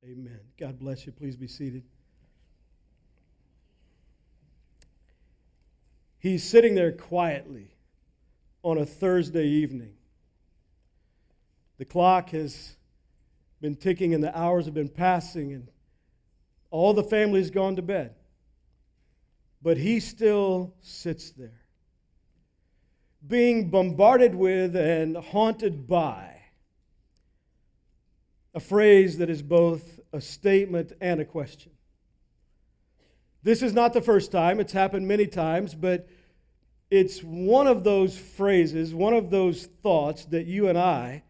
Amen. God bless you. Please be seated. He's sitting there quietly on a Thursday evening. The clock has been ticking and the hours have been passing and all the family's gone to bed. But he still sits there, being bombarded with and haunted by a phrase that is both a statement and a question. This is not the first time. It's happened many times, but it's one of those phrases, one of those thoughts that you and I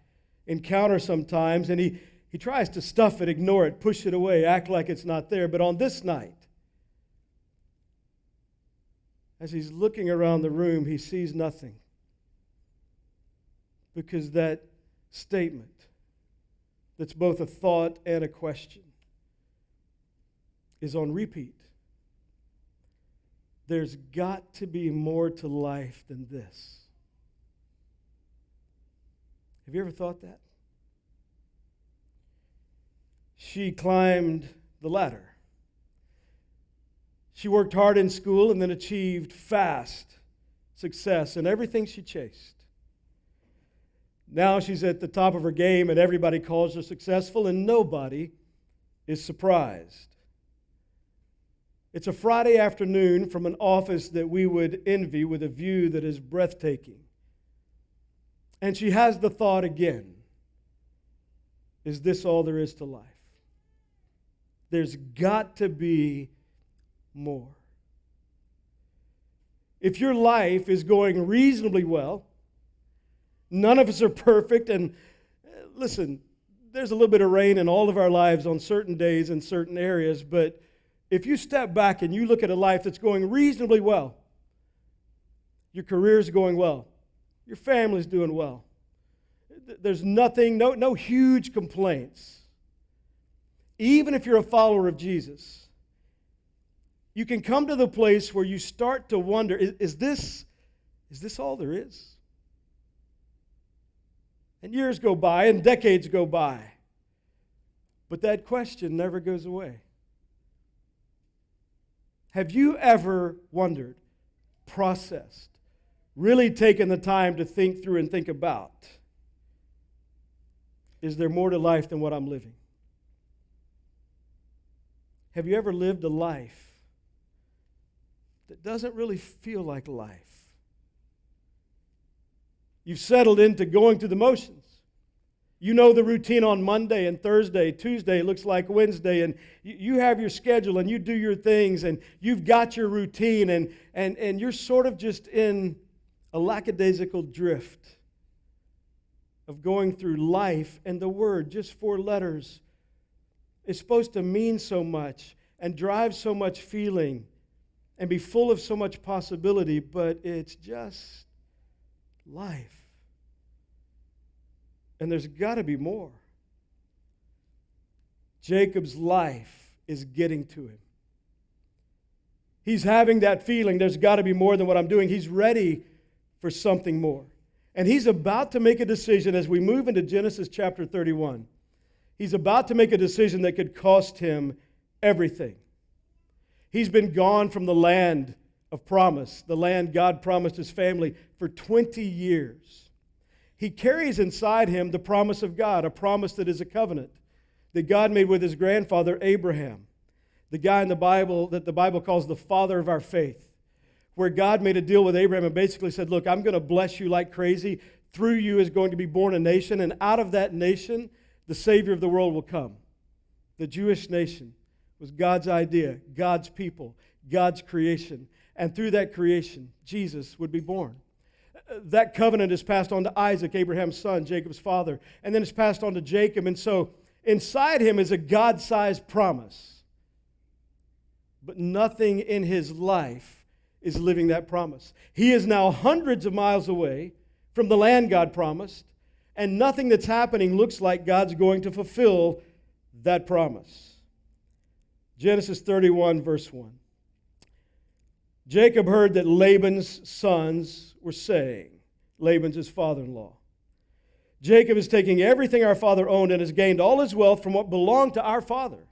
encounter sometimes, and he tries to stuff it, ignore it, push it away, act like it's not there. But on this night, as he's looking around the room, he sees nothing. Because that statement, that's both a thought and a question, is on repeat. There's got to be more to life than this. Have you ever thought that? She climbed the ladder. She worked hard in school and then achieved fast success in everything she chased. Now she's at the top of her game and everybody calls her successful and nobody is surprised. It's a Friday afternoon from an office that we would envy with a view that is breathtaking. And she has the thought again, is this all there is to life? There's got to be more. If your life is going reasonably well, none of us are perfect, and listen, there's a little bit of rain in all of our lives on certain days in certain areas, but if you step back and you look at a life that's going reasonably well, your career's going well, your family's doing well, there's nothing, no huge complaints. Even if you're a follower of Jesus, you can come to the place where you start to wonder, is this all there is? And years go by and decades go by, but that question never goes away. Have you ever wondered, processed, really taken the time to think through and think about, is there more to life than what I'm living? Have you ever lived a life that doesn't really feel like life? You've settled into going through the motions. You know the routine on Monday and Thursday. Tuesday looks like Wednesday, and you have your schedule and you do your things and you've got your routine and you're sort of just in a lackadaisical drift of going through life, and the word, just 4 letters, is supposed to mean so much and drive so much feeling and be full of so much possibility, but it's just life. And there's got to be more. Jacob's life is getting to him. He's having that feeling, there's got to be more than what I'm doing. He's ready for something more. And he's about to make a decision as we move into Genesis chapter 31. He's about to make a decision that could cost him everything. He's been gone from the land of promise, the land God promised his family, for 20 years. He carries inside him the promise of God, a promise that is a covenant that God made with his grandfather Abraham, the guy in the Bible that the Bible calls the father of our faith, where God made a deal with Abraham and basically said, look, I'm going to bless you like crazy. Through you is going to be born a nation, and out of that nation, the Savior of the world will come. The Jewish nation was God's idea, God's people, God's creation. And through that creation, Jesus would be born. That covenant is passed on to Isaac, Abraham's son, Jacob's father, and then it's passed on to Jacob. And so inside him is a God-sized promise. But nothing in his life is living that promise. He is now hundreds of miles away from the land God promised, and nothing that's happening looks like God's going to fulfill that promise. Genesis 31, verse 1. Jacob heard that Laban's sons were saying, Laban's his father-in-law, Jacob is taking everything our father owned and has gained all his wealth from what belonged to our father.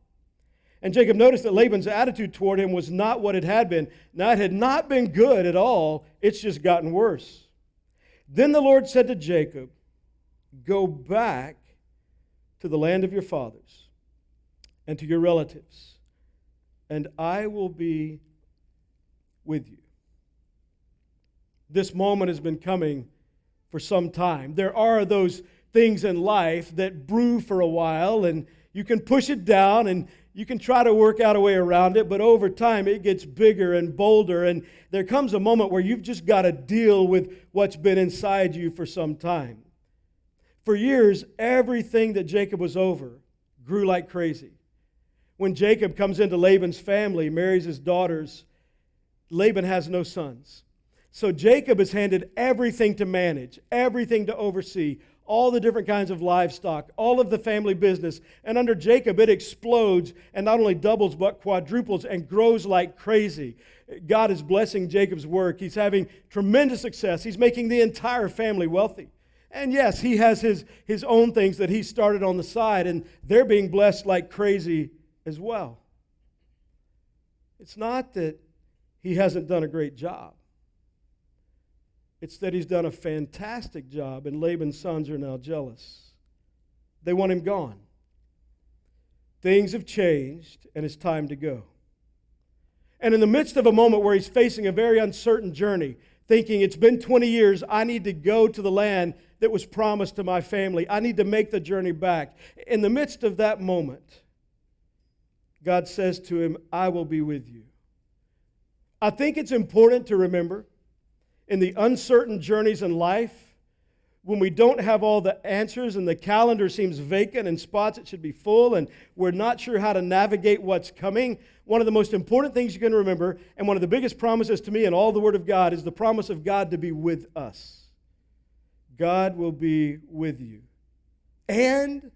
And Jacob noticed that Laban's attitude toward him was not what it had been. Now, it had not been good at all. It's just gotten worse. Then the Lord said to Jacob, go back to the land of your fathers and to your relatives, and I will be with you. This moment has been coming for some time. There are those things in life that brew for a while, and you can push it down, and you can try to work out a way around it, but over time it gets bigger and bolder, and there comes a moment where you've just got to deal with what's been inside you for some time. For years, everything that Jacob was over grew like crazy. When Jacob comes into Laban's family, marries his daughters, Laban has no sons. So Jacob is handed everything to manage, everything to oversee, all the different kinds of livestock, all of the family business. And under Jacob, it explodes and not only doubles but quadruples and grows like crazy. God is blessing Jacob's work. He's having tremendous success. He's making the entire family wealthy. And yes, he has his own things that he started on the side, and they're being blessed like crazy as well. It's not that he hasn't done a great job. It's that he's done a fantastic job, and Laban's sons are now jealous. They want him gone. Things have changed, and it's time to go. And in the midst of a moment where he's facing a very uncertain journey, thinking, it's been 20 years, I need to go to the land that was promised to my family. I need to make the journey back. In the midst of that moment, God says to him, I will be with you. I think it's important to remember in the uncertain journeys in life, when we don't have all the answers and the calendar seems vacant and spots it should be full and we're not sure how to navigate what's coming, one of the most important things you can remember, and one of the biggest promises to me in all the Word of God, is the promise of God to be with us. God will be with you. And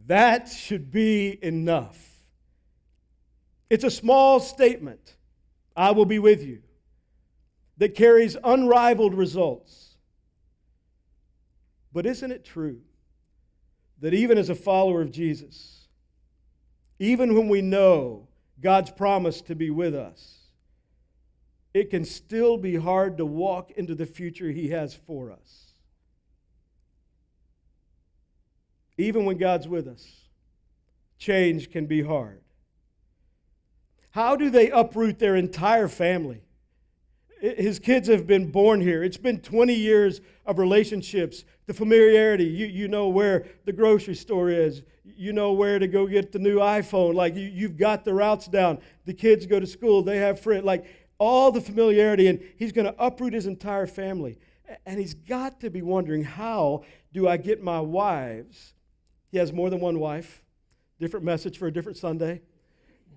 that should be enough. It's a small statement, I will be with you, that carries unrivaled results. But isn't it true that even as a follower of Jesus, even when we know God's promise to be with us, it can still be hard to walk into the future He has for us? Even when God's with us, change can be hard. How do they uproot their entire family? His kids have been born here. It's been 20 years of relationships, the familiarity. You know where the grocery store is. You know where to go get the new iPhone. Like, you've got the routes down. The kids go to school. They have friends. Like, all the familiarity. And he's going to uproot his entire family. And he's got to be wondering, how do I get my wives? He has more than one wife. Different message for a different Sunday.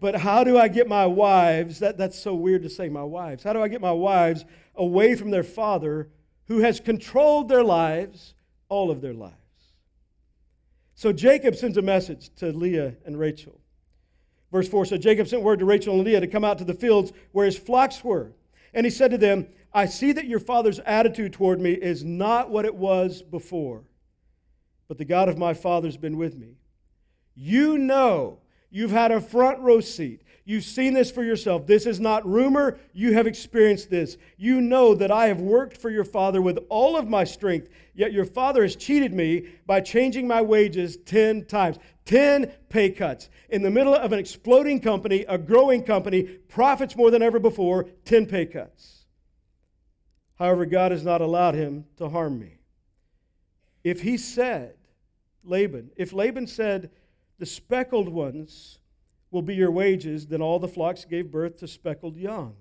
But how do I get my wives, that's so weird to say, my wives. How do I get my wives away from their father who has controlled their lives, all of their lives? So Jacob sends a message to Leah and Rachel. Verse 4 said, Jacob sent word to Rachel and Leah to come out to the fields where his flocks were. And he said to them, I see that your father's attitude toward me is not what it was before, but the God of my father's been with me. You know, you've had a front row seat. You've seen this for yourself. This is not rumor. You have experienced this. You know that I have worked for your father with all of my strength, yet your father has cheated me by changing my wages 10 times. 10 pay cuts. In the middle of an exploding company, a growing company, profits more than ever before, 10 pay cuts. However, God has not allowed him to harm me. If he said, if Laban said, the speckled ones will be your wages, then all the flocks gave birth to speckled young.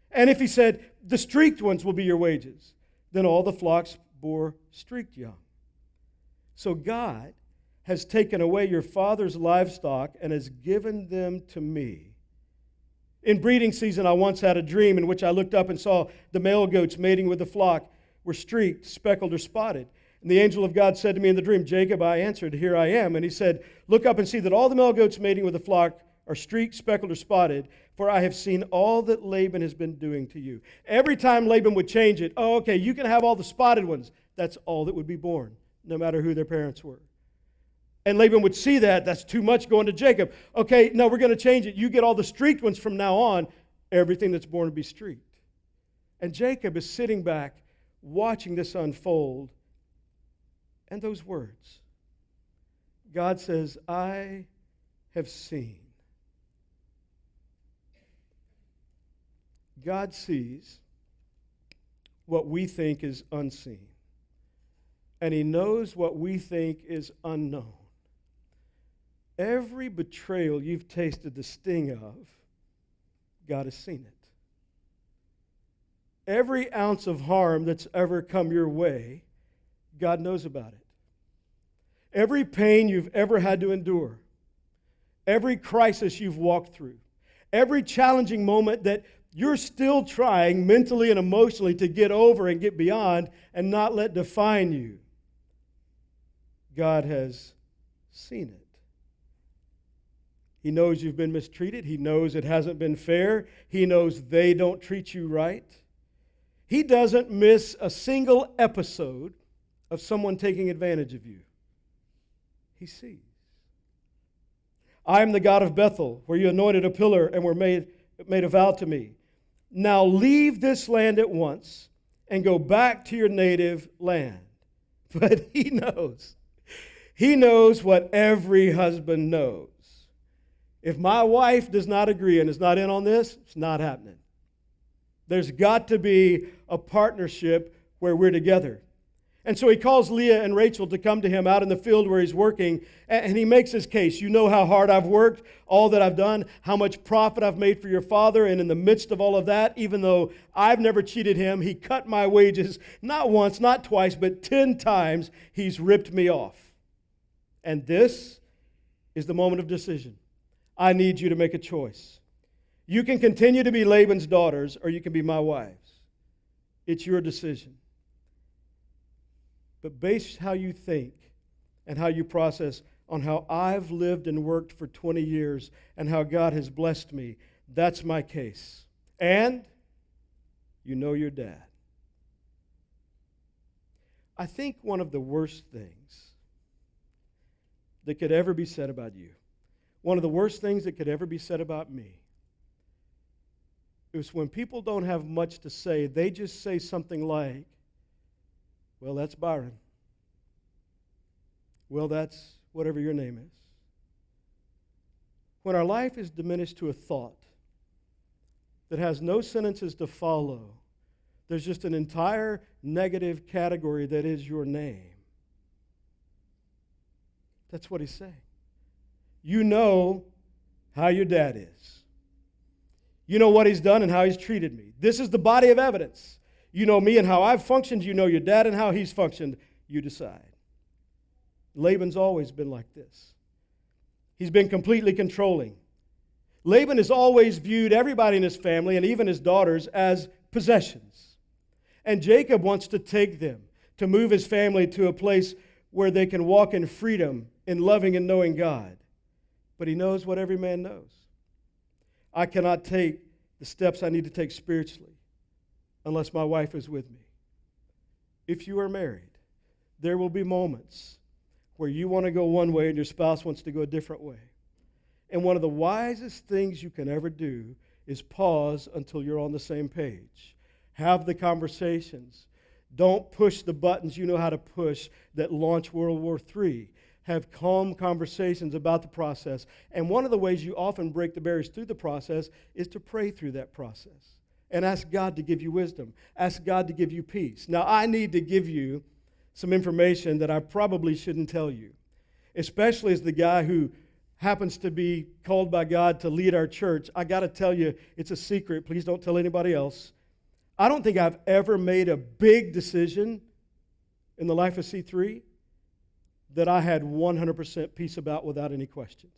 And if he said, the streaked ones will be your wages, then all the flocks bore streaked young. So God has taken away your father's livestock and has given them to me. In breeding season, I once had a dream in which I looked up and saw the male goats mating with the flock were streaked, speckled, or spotted. And the angel of God said to me in the dream, Jacob, I answered, here I am. And he said, look up and see that all the male goats mating with the flock are streaked, speckled, or spotted, for I have seen all that Laban has been doing to you. Every time Laban would change it, oh, okay, you can have all the spotted ones. That's all that would be born. no matter who their parents were. And Laban would see that. That's too much going to Jacob. Okay, no, we're going to change it. You get all the streaked ones from now on. Everything that's born will be streaked. And Jacob is sitting back, watching this unfold. And those words. God says, I have seen. God sees what we think is unseen. And He knows what we think is unknown. Every betrayal you've tasted the sting of, God has seen it. Every ounce of harm that's ever come your way, God knows about it. Every pain you've ever had to endure, every crisis you've walked through, every challenging moment that you're still trying mentally and emotionally to get over and get beyond and not let define you, God has seen it. He knows you've been mistreated. He knows it hasn't been fair. He knows they don't treat you right. He doesn't miss a single episode of someone taking advantage of you. He sees. I am the God of Bethel, where you anointed a pillar and were made a vow to me. Now leave this land at once and go back to your native land. But He knows. He knows what every husband knows. If my wife does not agree and is not in on this, it's not happening. There's got to be a partnership where we're together. And so he calls Leah and Rachel to come to him out in the field where he's working, and he makes his case. You know how hard I've worked, all that I've done, how much profit I've made for your father, and in the midst of all of that, even though I've never cheated him, he cut my wages not once, not twice, but 10 times he's ripped me off. And this is the moment of decision. I need you to make a choice. You can continue to be Laban's daughters, or you can be my wives. It's your decision. But base how you think and how you process on how I've lived and worked for 20 years and how God has blessed me. That's my case. And you know your dad. I think one of the worst things that could ever be said about you, one of the worst things that could ever be said about me, is when people don't have much to say, they just say something like, well, that's Byron. Well, that's whatever your name is. When our life is diminished to a thought that has no sentences to follow, there's just an entire negative category that is your name. That's what he's saying. You know how your dad is. You know what he's done and how he's treated me. This is the body of evidence. You know me and how I've functioned. You know your dad and how he's functioned. You decide. Laban's always been like this. He's been completely controlling. Laban has always viewed everybody in his family and even his daughters as possessions. And Jacob wants to take them, to move his family to a place where they can walk in freedom, in loving and knowing God. But he knows what every man knows. I cannot take the steps I need to take spiritually unless my wife is with me. If you are married, there will be moments where you want to go one way and your spouse wants to go a different way. And one of the wisest things you can ever do is pause until you're on the same page. Have the conversations. Don't push the buttons you know how to push that launch World War III. Have calm conversations about the process. And one of the ways you often break the barriers through the process is to pray through that process and ask God to give you wisdom. Ask God to give you peace. Now, I need to give you some information that I probably shouldn't tell you, especially as the guy who happens to be called by God to lead our church. I got to tell you, it's a secret. Please don't tell anybody else. I don't think I've ever made a big decision in the life of C3 that I had 100% peace about without any questions.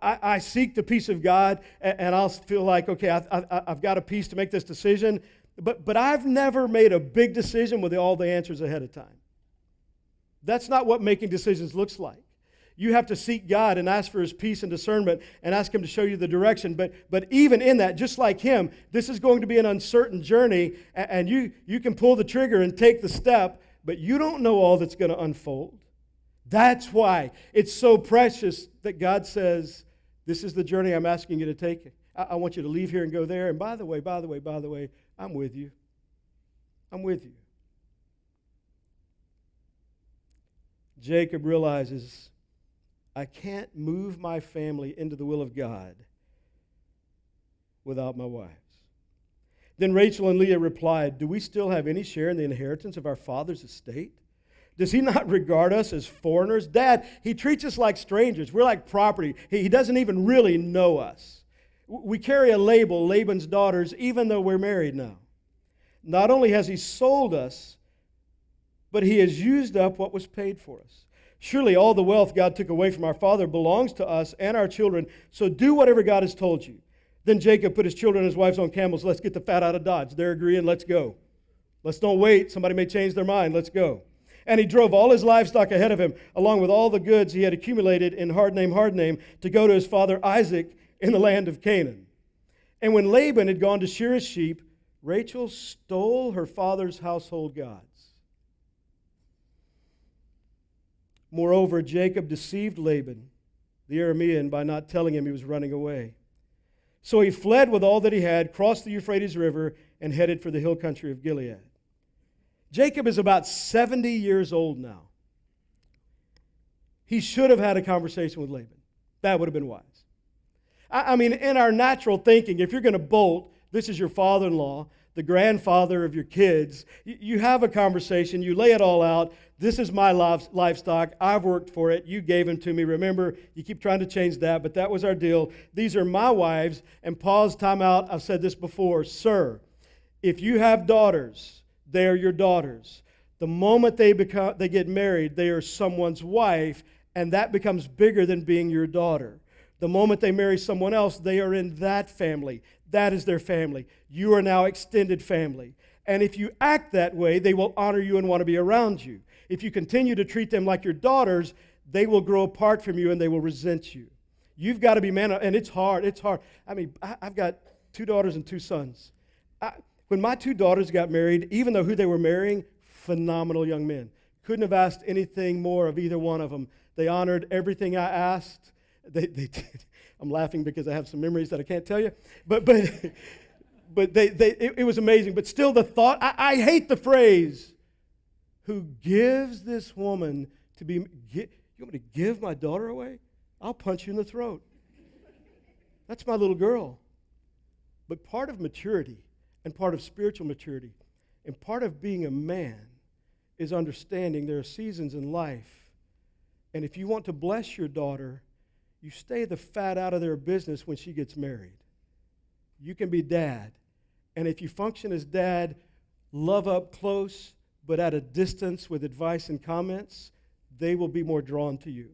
I seek the peace of God, and I'll feel like, okay, I've got a peace to make this decision, but I've never made a big decision with all the answers ahead of time. That's not what making decisions looks like. You have to seek God and ask for His peace and discernment and ask Him to show you the direction. But even in that, just like Him, this is going to be an uncertain journey, and you can pull the trigger and take the step, but you don't know all that's going to unfold. That's why it's so precious that God says, this is the journey I'm asking you to take. I want you to leave here and go there. And by the way, I'm with you. I'm with you. Jacob realizes, I can't move my family into the will of God without my wives. Then Rachel and Leah replied, do we still have any share in the inheritance of our father's estate? Does he not regard us as foreigners? Dad, he treats us like strangers. We're like property. He doesn't even really know us. We carry a label, Laban's daughters, even though we're married now. Not only has he sold us, but he has used up what was paid for us. Surely all the wealth God took away from our father belongs to us and our children, so do whatever God has told you. Then Jacob put his children and his wives on camels. Let's get the fat out of Dodge. They're agreeing, let's go. Let's don't wait. Somebody may change their mind. Let's go. And he drove all his livestock ahead of him, along with all the goods he had accumulated in Hardname, to go to his father Isaac in the land of Canaan. And when Laban had gone to shear his sheep, Rachel stole her father's household gods. Moreover, Jacob deceived Laban, the Aramean, by not telling him he was running away. So he fled with all that he had, crossed the Euphrates River, and headed for the hill country of Gilead. Jacob is about 70 years old now. He should have had a conversation with Laban. That would have been wise. I mean, in our natural thinking, if you're going to bolt, this is your father-in-law, the grandfather of your kids. You have a conversation. You lay it all out. This is my livestock. I've worked for it. You gave them to me. Remember, you keep trying to change that, but that was our deal. These are my wives. And pause, time out. I've said this before. Sir, if you have daughters, they are your daughters. The moment they get married, they are someone's wife, and that becomes bigger than being your daughter. The moment they marry someone else, they are in that family. That is their family. You are now extended family. And if you act that way, they will honor you and want to be around you. If you continue to treat them like your daughters, they will grow apart from you and they will resent you. You've got to be man, and it's hard. It's hard. I mean, I've got 2 daughters and 2 sons. When my 2 daughters got married, even though who they were marrying, phenomenal young men. Couldn't have asked anything more of either one of them. They honored everything I asked. They did. I'm laughing because I have some memories that I can't tell you. But it was amazing. But still the thought, I hate the phrase, who gives this woman to be, you want me to give my daughter away? I'll punch you in the throat. That's my little girl. But part of maturity and part of spiritual maturity and part of being a man is understanding there are seasons in life. And if you want to bless your daughter, you stay the fat out of their business when she gets married. You can be dad. And if you function as dad, love up close, but at a distance with advice and comments, they will be more drawn to you.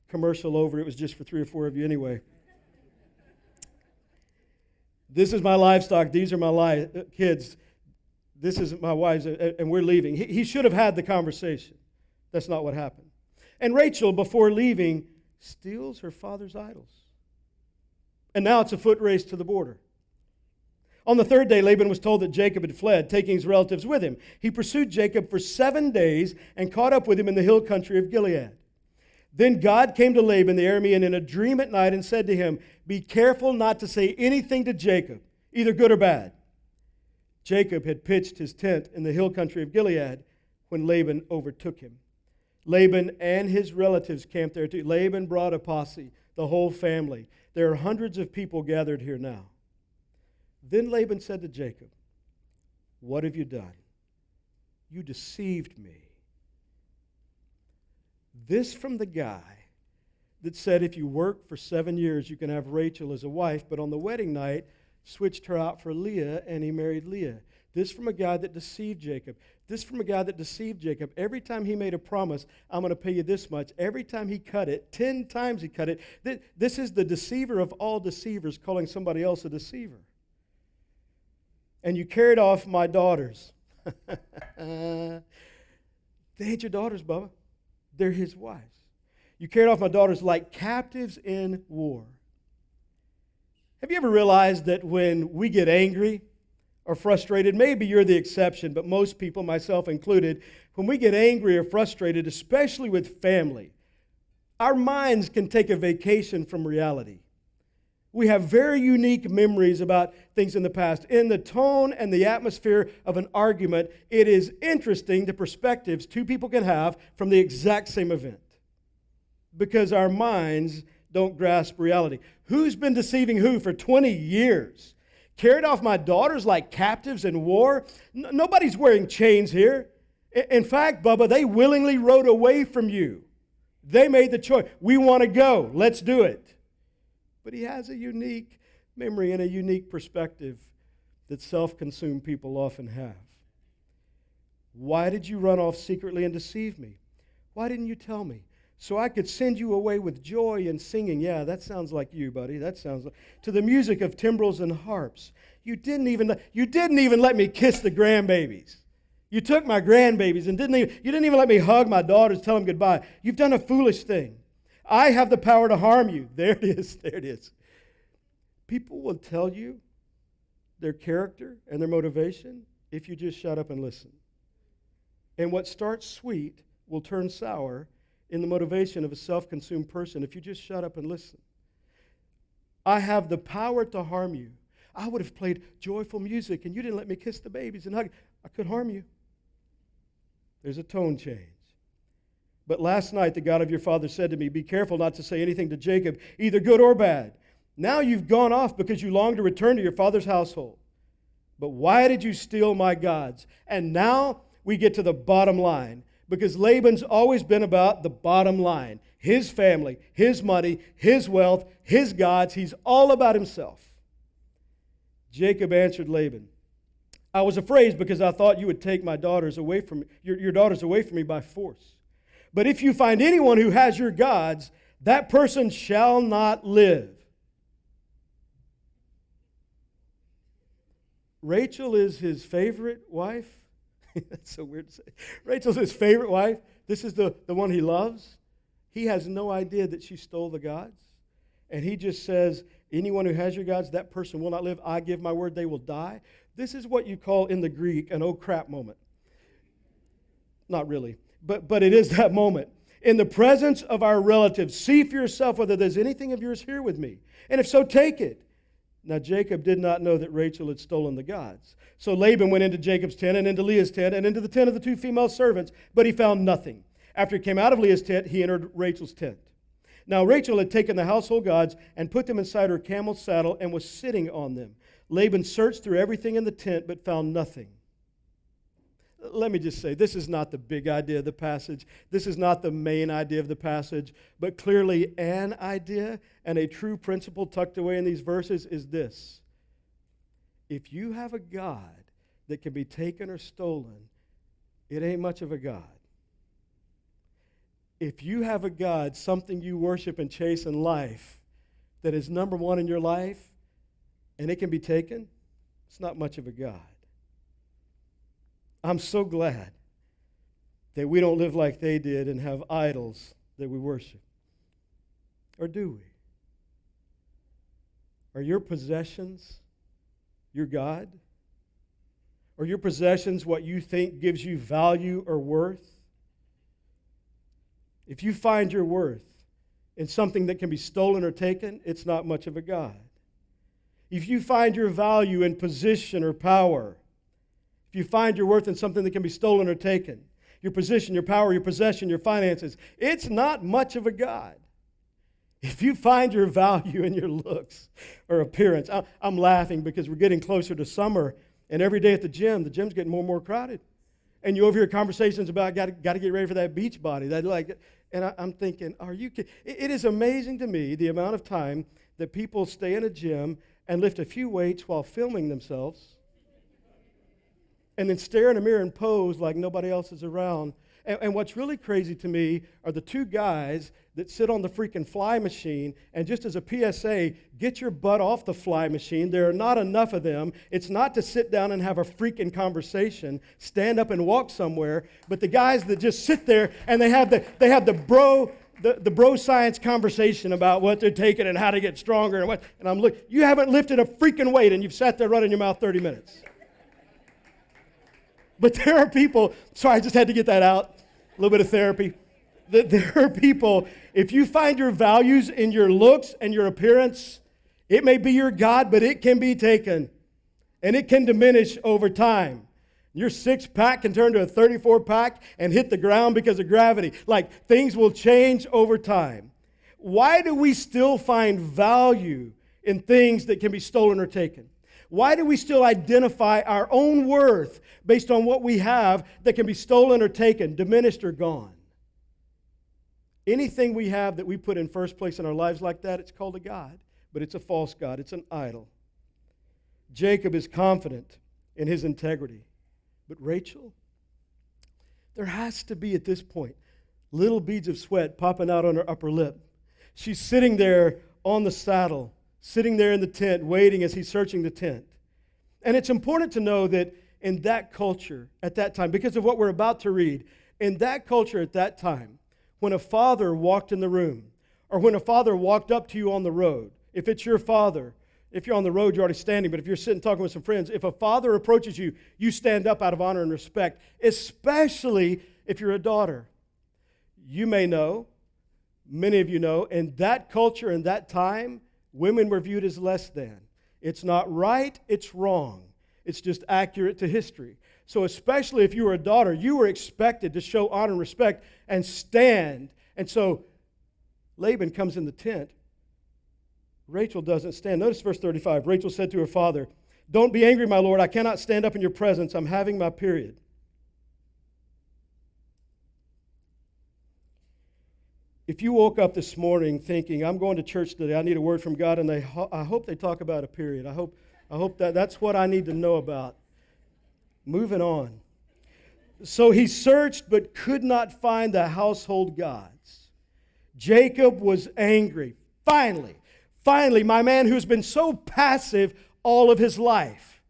Commercial over. It was just for 3 or 4 of you anyway. This is my livestock. These are my kids. This is my wives, and we're leaving. He should have had the conversation. That's not what happened. And Rachel, before leaving, steals her father's idols. And now it's a foot race to the border. On the 3rd day, Laban was told that Jacob had fled, taking his relatives with him. He pursued Jacob for 7 days and caught up with him in the hill country of Gilead. Then God came to Laban the Aramean in a dream at night and said to him, be careful not to say anything to Jacob, either good or bad. Jacob had pitched his tent in the hill country of Gilead when Laban overtook him. Laban and his relatives camped there too. Laban brought a posse, the whole family. There are hundreds of people gathered here now. Then Laban said to Jacob, what have you done? You deceived me. This from the guy that said if you work for 7 years, you can have Rachel as a wife, but on the wedding night, switched her out for Leah, and he married Leah. This from a guy that deceived Jacob. This from a guy that deceived Jacob. Every time he made a promise, I'm going to pay you this much. Every time he cut it, 10 times he cut it. This is the deceiver of all deceivers calling somebody else a deceiver. And you carried off my daughters. They ain't your daughters, Bubba. They're his wives. You carried off my daughters like captives in war. Have you ever realized that when we get angry, or frustrated. Maybe you're the exception, but most people, myself included, when we get angry or frustrated, especially with family, our minds can take a vacation from reality. We have very unique memories about things in the past. In the tone and the atmosphere of an argument, it is interesting the perspectives two people can have from the exact same event, because our minds don't grasp reality. Who's been deceiving who for 20 years? Carried off my daughters like captives in war? Nobody's wearing chains here. In fact, Bubba, they willingly rode away from you. They made the choice. We want to go. Let's do it. But he has a unique memory and a unique perspective that self-consumed people often have. Why did you run off secretly and deceive me? Why didn't you tell me? So I could send you away with joy and singing. Yeah, that sounds like you, buddy. That sounds like to the music of timbrels and harps. You didn't even let me kiss the grandbabies. You took my grandbabies and you didn't even let me hug my daughters, tell them goodbye. You've done a foolish thing. I have the power to harm you. There it is. There it is. People will tell you their character and their motivation if you just shut up and listen. And what starts sweet will turn sour in the motivation of a self-consumed person if you just shut up and listen. I have the power to harm you. I would have played joyful music and you didn't let me kiss the babies and hug. I could harm you. There's a tone change. But last night the God of your father said to me, be careful not to say anything to Jacob, either good or bad. Now you've gone off because you long to return to your father's household. But why did you steal my gods? And now we get to the bottom line. Because Laban's always been about the bottom line. His family, his money, his wealth, his gods. He's all about himself. Jacob answered Laban, I was afraid because I thought you would take my daughters away from me, your daughters away from me by force. But if you find anyone who has your gods, that person shall not live. Rachel is his favorite wife. That's so weird to say. Rachel's his favorite wife. This is the one he loves. He has no idea that she stole the gods. And he just says, anyone who has your gods, that person will not live. I give my word, they will die. This is what you call in the Greek an oh crap moment. Not really, but it is that moment. In the presence of our relatives, see for yourself whether there's anything of yours here with me. And if so, take it. Now Jacob did not know that Rachel had stolen the gods. So Laban went into Jacob's tent and into Leah's tent and into the tent of the two female servants, but he found nothing. After he came out of Leah's tent, he entered Rachel's tent. Now Rachel had taken the household gods and put them inside her camel's saddle and was sitting on them. Laban searched through everything in the tent but found nothing. Let me just say, this is not the big idea of the passage. This is not the main idea of the passage, but clearly an idea and a true principle tucked away in these verses is this. If you have a God that can be taken or stolen, it ain't much of a God. If you have a God, something you worship and chase in life, that is number one in your life, and it can be taken, it's not much of a God. I'm so glad that we don't live like they did and have idols that we worship. Or do we? Are your possessions your God? Are your possessions what you think gives you value or worth? If you find your worth in something that can be stolen or taken, it's not much of a God. If you find your value in position or power, if you find your worth in something that can be stolen or taken, your position, your power, your possession, your finances, it's not much of a God. If you find your value in your looks or appearance, I'm laughing because we're getting closer to summer, and every day at the gym's getting more and more crowded. And you overhear conversations about got to get ready for that beach body. I'm thinking, are you kidding? It is amazing to me the amount of time that people stay in a gym and lift a few weights while filming themselves, and then stare in a mirror and pose like nobody else is around. And what's really crazy to me are the two guys that sit on the freaking fly machine, and just as a PSA, get your butt off the fly machine. There are not enough of them. It's not to sit down and have a freaking conversation, stand up and walk somewhere, but the guys that just sit there and they have the bro science conversation about what they're taking and how to get stronger and I'm looking. You haven't lifted a freaking weight and you've sat there running your mouth 30 minutes. But there are people, sorry, I just had to get that out, a little bit of therapy. There are people, if you find your values in your looks and your appearance, it may be your God, but it can be taken. And it can diminish over time. Your 6-pack can turn to a 34-pack and hit the ground because of gravity. Like, things will change over time. Why do we still find value in things that can be stolen or taken? Why do we still identify our own worth based on what we have that can be stolen or taken, diminished or gone? Anything we have that we put in first place in our lives like that, it's called a God, but it's a false God. It's an idol. Jacob is confident in his integrity. But Rachel, there has to be at this point little beads of sweat popping out on her upper lip. She's sitting there on the saddle, sitting there in the tent, waiting as he's searching the tent. And it's important to know that in that culture at that time, because of what we're about to read, in that culture at that time, when a father walked in the room, or when a father walked up to you on the road, if it's your father, if you're on the road, you're already standing, but if you're sitting talking with some friends, if a father approaches you, you stand up out of honor and respect, especially if you're a daughter. You may know, many of you know, in that culture, in that time, women were viewed as less than. It's not right, it's wrong. It's just accurate to history. So especially if you were a daughter, you were expected to show honor and respect and stand. And so Laban comes in the tent. Rachel doesn't stand. Notice verse 35. Rachel said to her father, "Don't be angry, my lord. I cannot stand up in your presence. I'm having my period." If you woke up this morning thinking, "I'm going to church today, I need a word from God," and I hope they talk about a period. I hope that's what I need to know about. Moving on. So he searched but could not find the household gods. Jacob was angry. Finally, my man who's been so passive all of his life,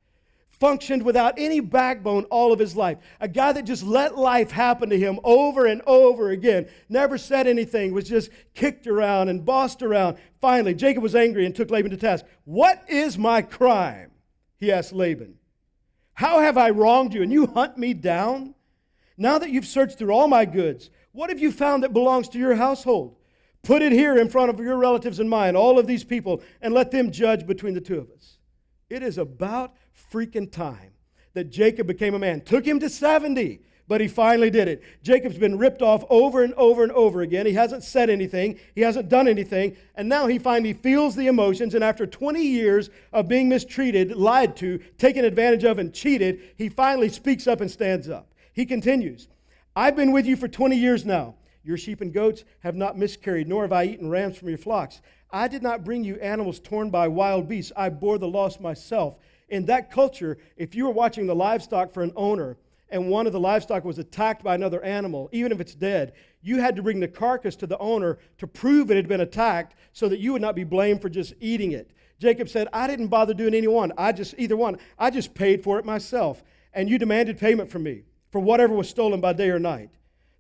functioned without any backbone all of his life, a guy that just let life happen to him over and over again, never said anything, was just kicked around and bossed around. Finally, Jacob was angry and took Laban to task. "What is my crime?" he asked Laban. "How have I wronged you, and you hunt me down? Now that you've searched through all my goods, what have you found that belongs to your household? Put it here in front of your relatives and mine, all of these people, and let them judge between the two of us." It is about freaking time that Jacob became a man. Took him to 70, but he finally did it. Jacob's been ripped off over and over and over again. He hasn't said anything. He hasn't done anything. And now he finally feels the emotions. And after 20 years of being mistreated, lied to, taken advantage of, and cheated, he finally speaks up and stands up. He continues, "I've been with you for 20 years now. Your sheep and goats have not miscarried, nor have I eaten rams from your flocks. I did not bring you animals torn by wild beasts. I bore the loss myself." In that culture, if you were watching the livestock for an owner, and one of the livestock was attacked by another animal, even if it's dead, you had to bring the carcass to the owner to prove it had been attacked so that you would not be blamed for just eating it. Jacob said, "I didn't bother doing either one. I just paid for it myself. And you demanded payment from me for whatever was stolen by day or night.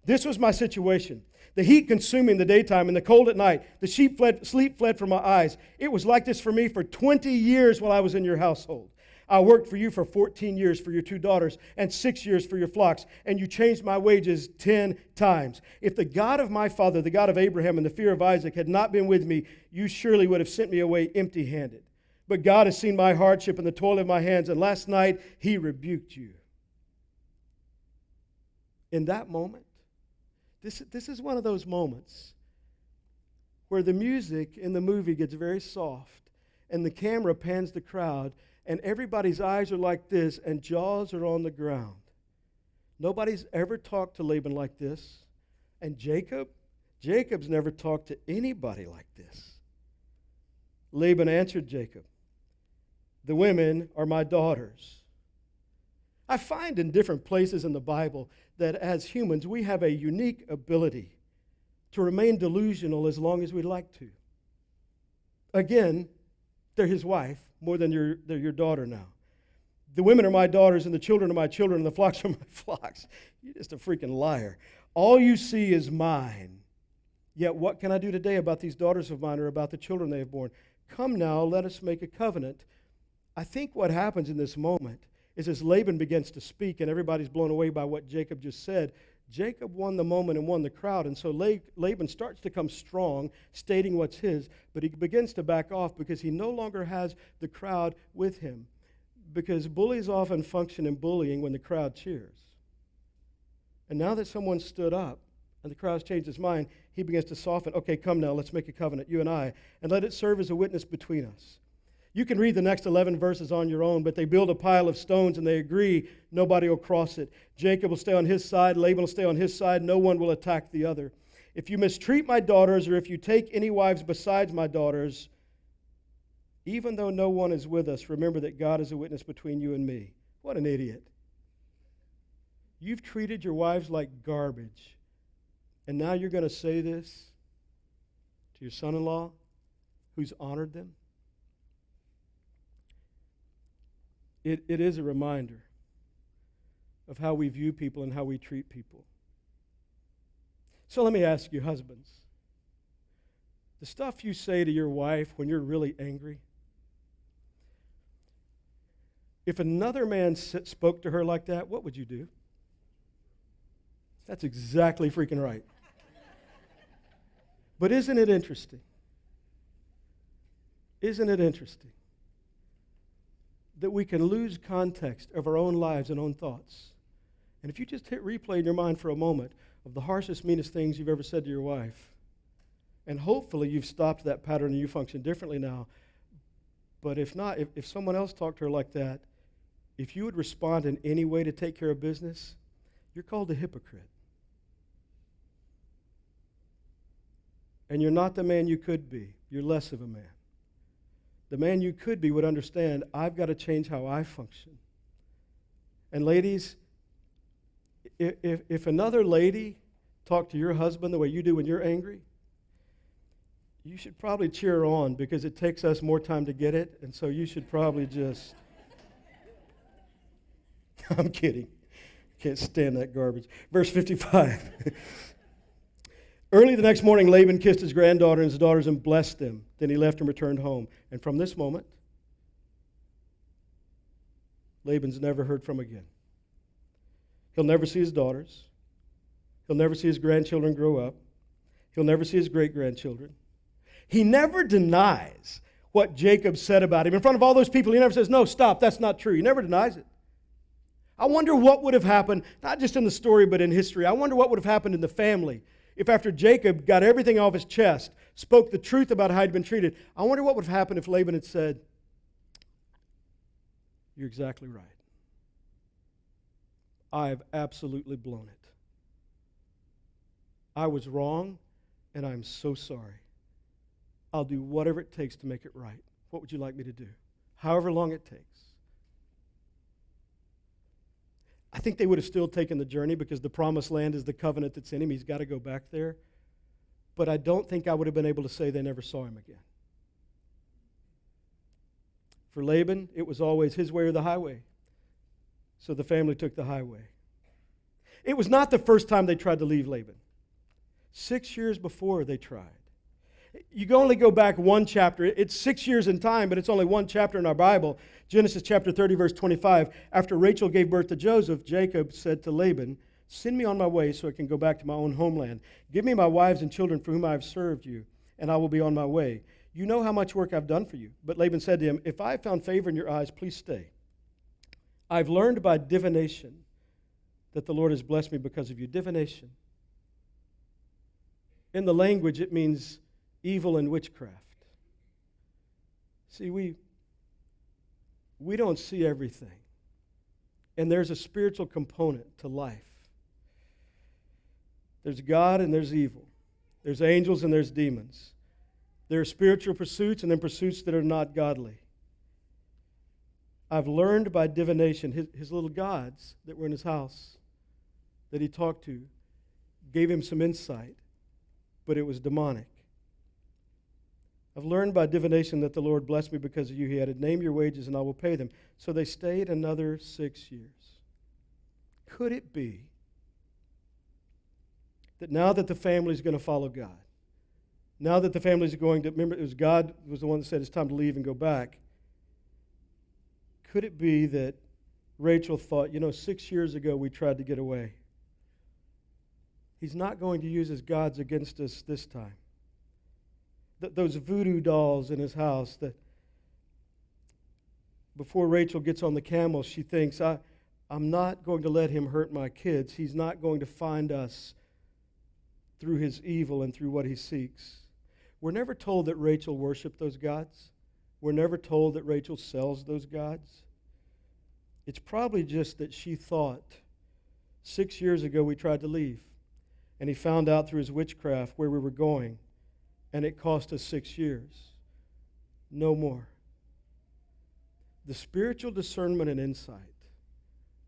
This was my situation. The heat consuming the daytime and the cold at night. The sleep fled from my eyes. It was like this for me for 20 years while I was in your household. I worked for you for 14 years for your 2 daughters and 6 years for your flocks, and you changed my wages 10 times. If the God of my father, the God of Abraham and the fear of Isaac had not been with me, you surely would have sent me away empty-handed. But God has seen my hardship and the toil of my hands, and last night he rebuked you." In that moment, this is one of those moments where the music in the movie gets very soft, and the camera pans the crowd, and everybody's eyes are like this, and jaws are on the ground. Nobody's ever talked to Laban like this. And Jacob's never talked to anybody like this. Laban answered Jacob, "The women are my daughters." I find in different places in the Bible that as humans, we have a unique ability to remain delusional as long as we'd like to. Again, they're his wife more than they're your daughter now. "The women are my daughters, and the children are my children, and the flocks are my flocks." You're just a freaking liar. "All you see is mine. Yet what can I do today about these daughters of mine or about the children they have borne? Come now, let us make a covenant." I think what happens in this moment is as Laban begins to speak and everybody's blown away by what Jacob just said, Jacob won the moment and won the crowd. And so Laban starts to come strong, stating what's his, but he begins to back off because he no longer has the crowd with him. Because bullies often function in bullying when the crowd cheers. And now that someone stood up and the crowd's changed his mind, he begins to soften. Okay, come now, let's make a covenant, you and I, and let it serve as a witness between us. You can read the next 11 verses on your own, but they build a pile of stones and they agree nobody will cross it. Jacob will stay on his side, Laban will stay on his side, no one will attack the other. If you mistreat my daughters or if you take any wives besides my daughters, even though no one is with us, remember that God is a witness between you and me. What an idiot. You've treated your wives like garbage, and now you're going to say this to your son-in-law who's honored them? It is a reminder of how we view people and how we treat people. So let me ask you, husbands, the stuff you say to your wife when you're really angry, if another man spoke to her like that, what would you do? That's exactly freaking right. But isn't it interesting? Isn't it interesting that we can lose context of our own lives and own thoughts? And if you just hit replay in your mind for a moment of the harshest, meanest things you've ever said to your wife, and hopefully you've stopped that pattern and you function differently now. But if not, if someone else talked to her like that, if you would respond in any way to take care of business, you're called a hypocrite. And you're not the man you could be. You're less of a man. The man you could be would understand, I've got to change how I function. And ladies, if another lady talked to your husband the way you do when you're angry, you should probably cheer her on because it takes us more time to get it, and so you should probably just... I'm kidding. Can't stand that garbage. Verse 55. Early the next morning, Laban kissed his granddaughter and his daughters and blessed them. Then he left and returned home. And from this moment, Laban's never heard from again. He'll never see his daughters. He'll never see his grandchildren grow up. He'll never see his great-grandchildren. He never denies what Jacob said about him. In front of all those people, he never says, no, stop, that's not true. He never denies it. I wonder what would have happened, not just in the story, but in history. I wonder what would have happened in the family if after Jacob got everything off his chest, spoke the truth about how he'd been treated. I wonder what would have happened if Laban had said, you're exactly right. I've absolutely blown it. I was wrong, and I'm so sorry. I'll do whatever it takes to make it right. What would you like me to do? However long it takes. I think they would have still taken the journey because the promised land is the covenant that's in him. He's got to go back there. But I don't think I would have been able to say they never saw him again. For Laban, it was always his way or the highway. So the family took the highway. It was not the first time they tried to leave Laban. 6 years before they tried. You can only go back one chapter. It's 6 years in time, but it's only one chapter in our Bible. Genesis chapter 30, verse 25. After Rachel gave birth to Joseph, Jacob said to Laban, send me on my way so I can go back to my own homeland. Give me my wives and children for whom I have served you, and I will be on my way. You know how much work I've done for you. But Laban said to him, if I have found favor in your eyes, please stay. I've learned by divination that the Lord has blessed me because of you. Divination. In the language, it means evil and witchcraft. See, we don't see everything. And there's a spiritual component to life. There's God and there's evil. There's angels and there's demons. There are spiritual pursuits and then pursuits that are not godly. I've learned by divination, his little gods that were in his house that he talked to gave him some insight, but it was demonic. I've learned by divination that the Lord blessed me because of you. He added, name your wages and I will pay them. So they stayed another 6 years. Could it be that now that the family is going to follow God, now that the family is going to, remember, it was God was the one that said it's time to leave and go back, could it be that Rachel thought, 6 years ago we tried to get away. He's not going to use his gods against us this time. Those voodoo dolls in his house, that before Rachel gets on the camel, she thinks, I'm not going to let him hurt my kids. He's not going to find us through his evil and through what he seeks. We're never told that Rachel worshiped those gods. We're never told that Rachel sells those gods. It's probably just that she thought, 6 years ago we tried to leave, and he found out through his witchcraft where we were going, and it cost us 6 years. No more. The spiritual discernment and insight,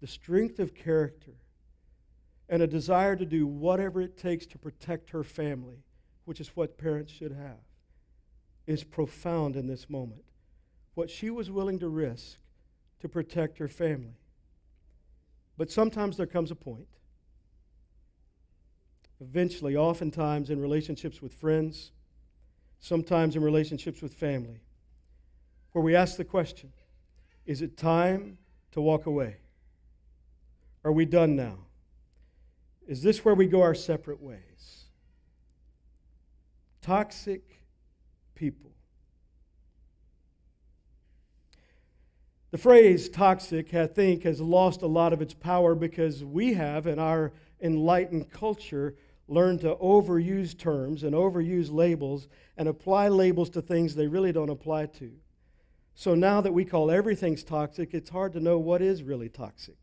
the strength of character, and a desire to do whatever it takes to protect her family, which is what parents should have, is profound in this moment. What she was willing to risk to protect her family. But sometimes there comes a point, eventually, oftentimes in relationships with friends, sometimes in relationships with family, where we ask the question, is it time to walk away? Are we done now? Is this where we go our separate ways? Toxic people. The phrase toxic, I think, has lost a lot of its power because we have, in our enlightened culture, learned to overuse terms and overuse labels and apply labels to things they really don't apply to. So now that we call everything toxic, it's hard to know what is really toxic.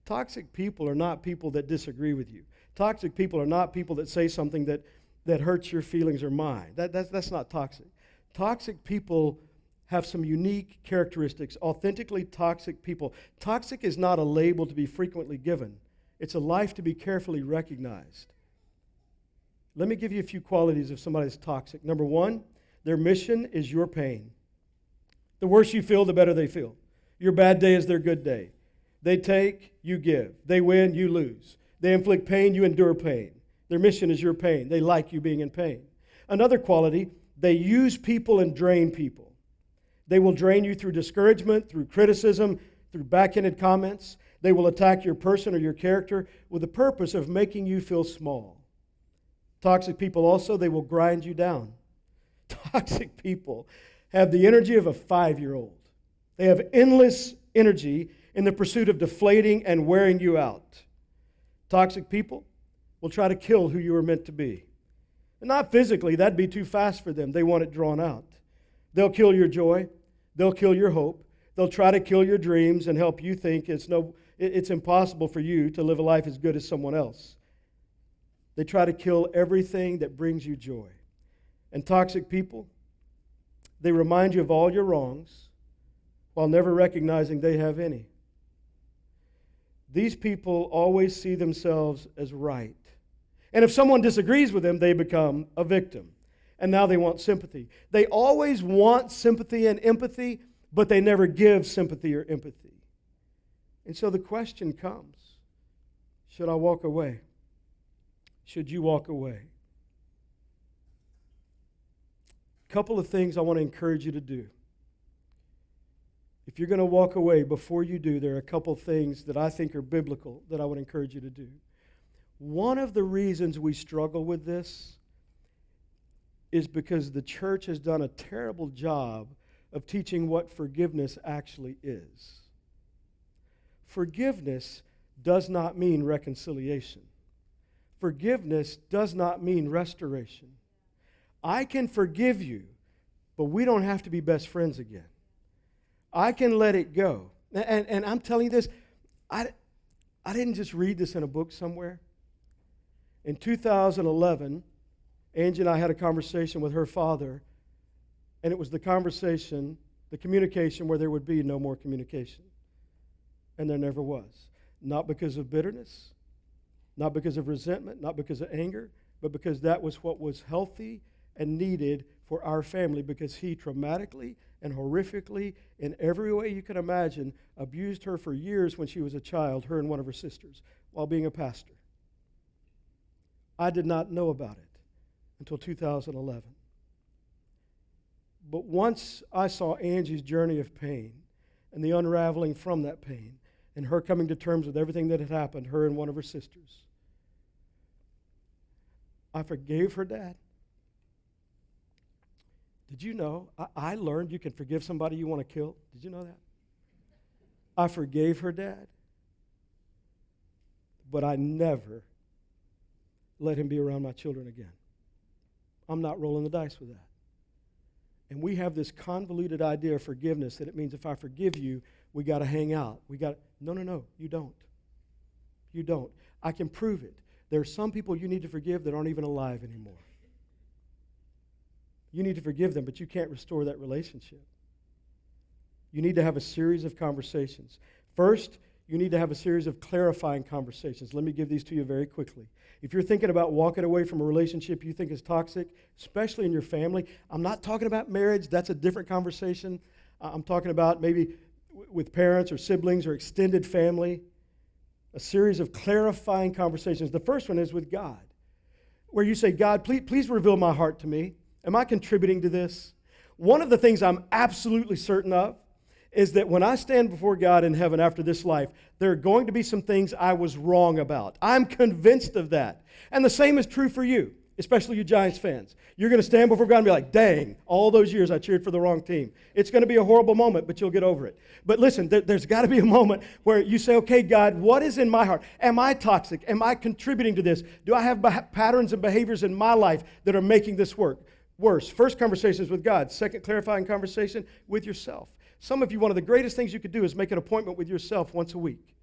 Toxic people are not people that disagree with you. Toxic people are not people that say something that hurts your feelings or mine. That's not toxic. Toxic people have some unique characteristics, authentically toxic people. Toxic is not a label to be frequently given. It's a life to be carefully recognized. Let me give you a few qualities of somebody that's toxic. Number one, their mission is your pain. The worse you feel, the better they feel. Your bad day is their good day. They take, you give. They win, you lose. They inflict pain, you endure pain. Their mission is your pain. They like you being in pain. Another quality, they use people and drain people. They will drain you through discouragement, through criticism, through backhanded comments. They will attack your person or your character with the purpose of making you feel small. Toxic people also, they will grind you down. Toxic people have the energy of a 5-year-old. They have endless energy in the pursuit of deflating and wearing you out. Toxic people will try to kill who you were meant to be. And not physically, that'd be too fast for them. They want it drawn out. They'll kill your joy. They'll kill your hope. They'll try to kill your dreams and help you think it's impossible for you to live a life as good as someone else. They try to kill everything that brings you joy. And toxic people, they remind you of all your wrongs while never recognizing they have any. These people always see themselves as right. And if someone disagrees with them, they become a victim. And now they want sympathy. They always want sympathy and empathy, but they never give sympathy or empathy. And so the question comes, should I walk away? Should you walk away? A couple of things I want to encourage you to do. If you're going to walk away, before you do, there are a couple of things that I think are biblical that I would encourage you to do. One of the reasons we struggle with this is because the church has done a terrible job of teaching what forgiveness actually is. Forgiveness does not mean reconciliation. Forgiveness does not mean restoration. I can forgive you, but we don't have to be best friends again. I can let it go. And I'm telling you this, I didn't just read this in a book somewhere. In 2011, Angie and I had a conversation with her father, and it was the conversation, the communication where there would be no more communication. And there never was. Not because of bitterness, not because of resentment, not because of anger, but because that was what was healthy and needed for our family, because he traumatically and horrifically, in every way you can imagine, abused her for years when she was a child, her and one of her sisters, while being a pastor. I did not know about it until 2011. But once I saw Angie's journey of pain and the unraveling from that pain, and her coming to terms with everything that had happened, her and one of her sisters. I forgave her dad. Did you know? I learned you can forgive somebody you want to kill. Did you know that? I forgave her dad. But I never let him be around my children again. I'm not rolling the dice with that. And we have this convoluted idea of forgiveness that it means if I forgive you, we got to hang out. No, you don't. You don't. I can prove it. There are some people you need to forgive that aren't even alive anymore. You need to forgive them, but you can't restore that relationship. You need to have a series of conversations. First, you need to have a series of clarifying conversations. Let me give these to you very quickly. If you're thinking about walking away from a relationship you think is toxic, especially in your family, I'm not talking about marriage. That's a different conversation. I'm talking about maybe with parents or siblings or extended family. A series of clarifying conversations. The first one is with God, where you say, God, please reveal my heart to me. Am I contributing to this? One of the things I'm absolutely certain of is that when I stand before God in heaven after this life, there are going to be some things I was wrong about. I'm convinced of that. And the same is true for you, especially you Giants fans. You're going to stand before God and be like, dang, all those years I cheered for the wrong team. It's going to be a horrible moment, but you'll get over it. But listen, there's got to be a moment where you say, okay, God, what is in my heart? Am I toxic? Am I contributing to this? Do I have patterns and behaviors in my life that are making this worse? First conversation is with God. Second clarifying conversation with yourself. Some of you, one of the greatest things you could do is make an appointment with yourself once a week.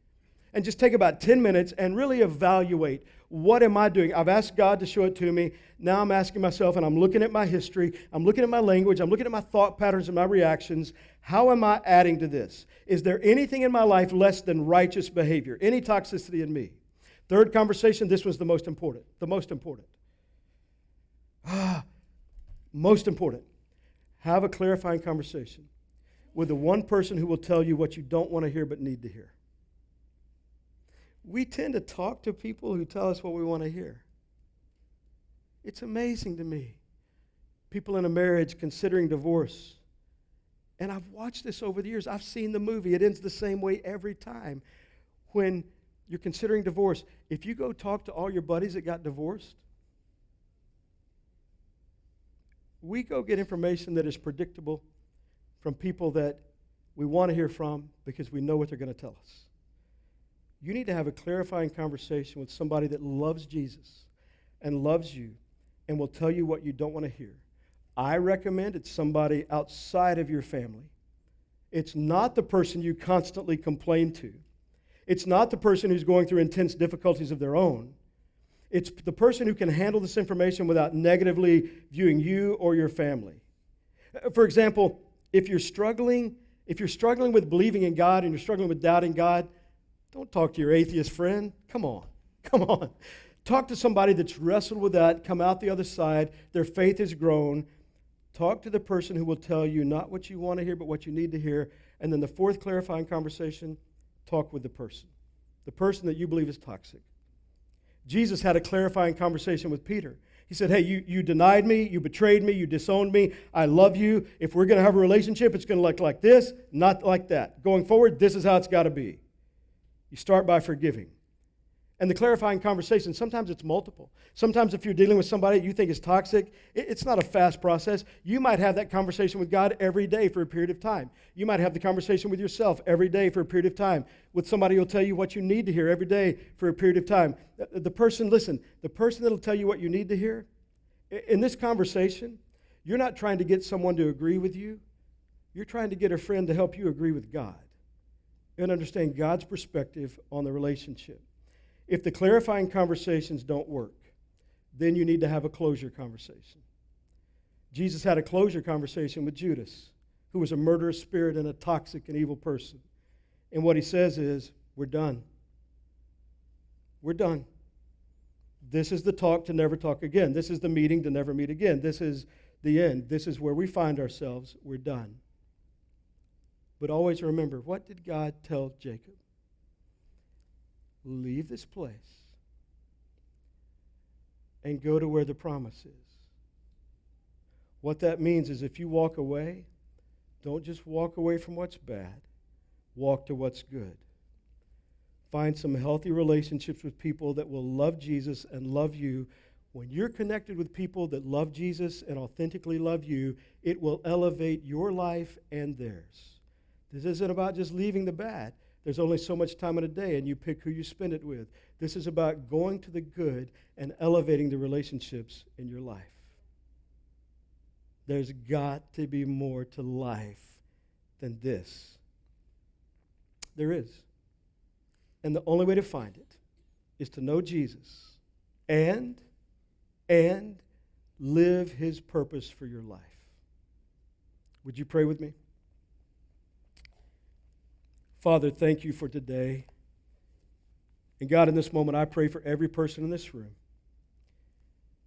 And just take about 10 minutes and really evaluate, what am I doing? I've asked God to show it to me. Now I'm asking myself, and I'm looking at my history, I'm looking at my language, I'm looking at my thought patterns and my reactions. How am I adding to this? Is there anything in my life less than righteous behavior? Any toxicity in me? Third conversation, this was the most important. Most important. Have a clarifying conversation with the one person who will tell you what you don't want to hear but need to hear. We tend to talk to people who tell us what we want to hear. It's amazing to me. People in a marriage considering divorce. And I've watched this over the years. I've seen the movie. It ends the same way every time. When you're considering divorce, if you go talk to all your buddies that got divorced, we go get information that is predictable from people that we want to hear from because we know what they're going to tell us. You need to have a clarifying conversation with somebody that loves Jesus and loves you and will tell you what you don't want to hear. I recommend it's somebody outside of your family. It's not the person you constantly complain to. It's not the person who's going through intense difficulties of their own. It's the person who can handle this information without negatively viewing you or your family. For example, if you're struggling with believing in God and you're struggling with doubting God, don't talk to your atheist friend. Come on. Talk to somebody that's wrestled with that, come out the other side, their faith has grown. Talk to the person who will tell you not what you want to hear, but what you need to hear. And then the fourth clarifying conversation, talk with the person that you believe is toxic. Jesus had a clarifying conversation with Peter. He said, hey, you denied me, you betrayed me, you disowned me, I love you. If we're going to have a relationship, it's going to look like this, not like that. Going forward, this is how it's got to be. You start by forgiving. And the clarifying conversation, sometimes it's multiple. Sometimes if you're dealing with somebody you think is toxic, it's not a fast process. You might have that conversation with God every day for a period of time. You might have the conversation with yourself every day for a period of time. With somebody who will tell you what you need to hear every day for a period of time. The person that will tell you what you need to hear, in this conversation, you're not trying to get someone to agree with you. You're trying to get a friend to help you agree with God and understand God's perspective on the relationship. If the clarifying conversations don't work, then you need to have a closure conversation. Jesus had a closure conversation with Judas, who was a murderous spirit and a toxic and evil person. And what he says is, we're done. We're done. This is the talk to never talk again. This is the meeting to never meet again. This is the end. This is where we find ourselves. We're done. But always remember, what did God tell Jacob? Leave this place and go to where the promise is. What that means is if you walk away, don't just walk away from what's bad. Walk to what's good. Find some healthy relationships with people that will love Jesus and love you. When you're connected with people that love Jesus and authentically love you, it will elevate your life and theirs. This isn't about just leaving the bad. There's only so much time in a day, and you pick who you spend it with. This is about going to the good and elevating the relationships in your life. There's got to be more to life than this. There is. And the only way to find it is to know Jesus and live his purpose for your life. Would you pray with me? Father, thank you for today. And God, in this moment, I pray for every person in this room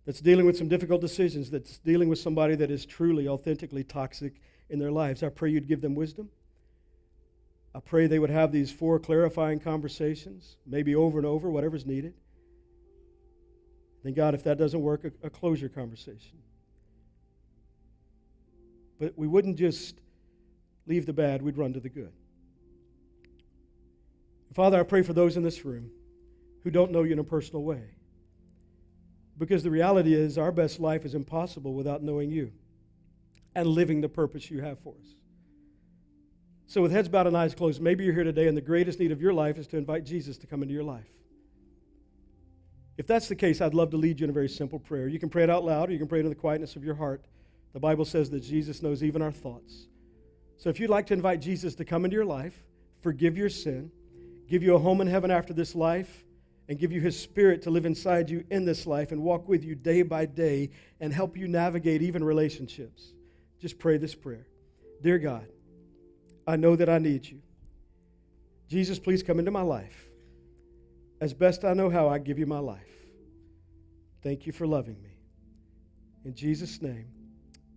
that's dealing with some difficult decisions, that's dealing with somebody that is truly, authentically toxic in their lives. I pray you'd give them wisdom. I pray they would have these 4 clarifying conversations, maybe over and over, whatever's needed. Then, God, if that doesn't work, a closure conversation. But we wouldn't just leave the bad, we'd run to the good. Father, I pray for those in this room who don't know you in a personal way. Because the reality is our best life is impossible without knowing you and living the purpose you have for us. So with heads bowed and eyes closed, maybe you're here today and the greatest need of your life is to invite Jesus to come into your life. If that's the case, I'd love to lead you in a very simple prayer. You can pray it out loud or you can pray it in the quietness of your heart. The Bible says that Jesus knows even our thoughts. So if you'd like to invite Jesus to come into your life, forgive your sin, give you a home in heaven after this life, and give you his Spirit to live inside you in this life and walk with you day by day and help you navigate even relationships, just pray this prayer. Dear God, I know that I need you. Jesus, please come into my life. As best I know how, I give you my life. Thank you for loving me. In Jesus' name,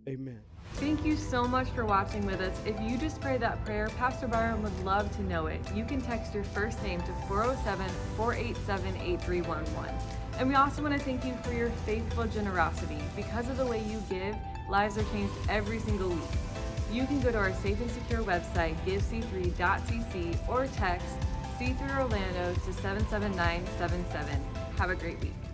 amen. Thank you so much for watching with us. If you just prayed that prayer, Pastor Byron would love to know it. You can text your first name to 407-487-8311. And we also want to thank you for your faithful generosity. Because of the way you give, lives are changed every single week. You can go to our safe and secure website, givec3.cc, or text C3 Orlando to 77977. Have a great week.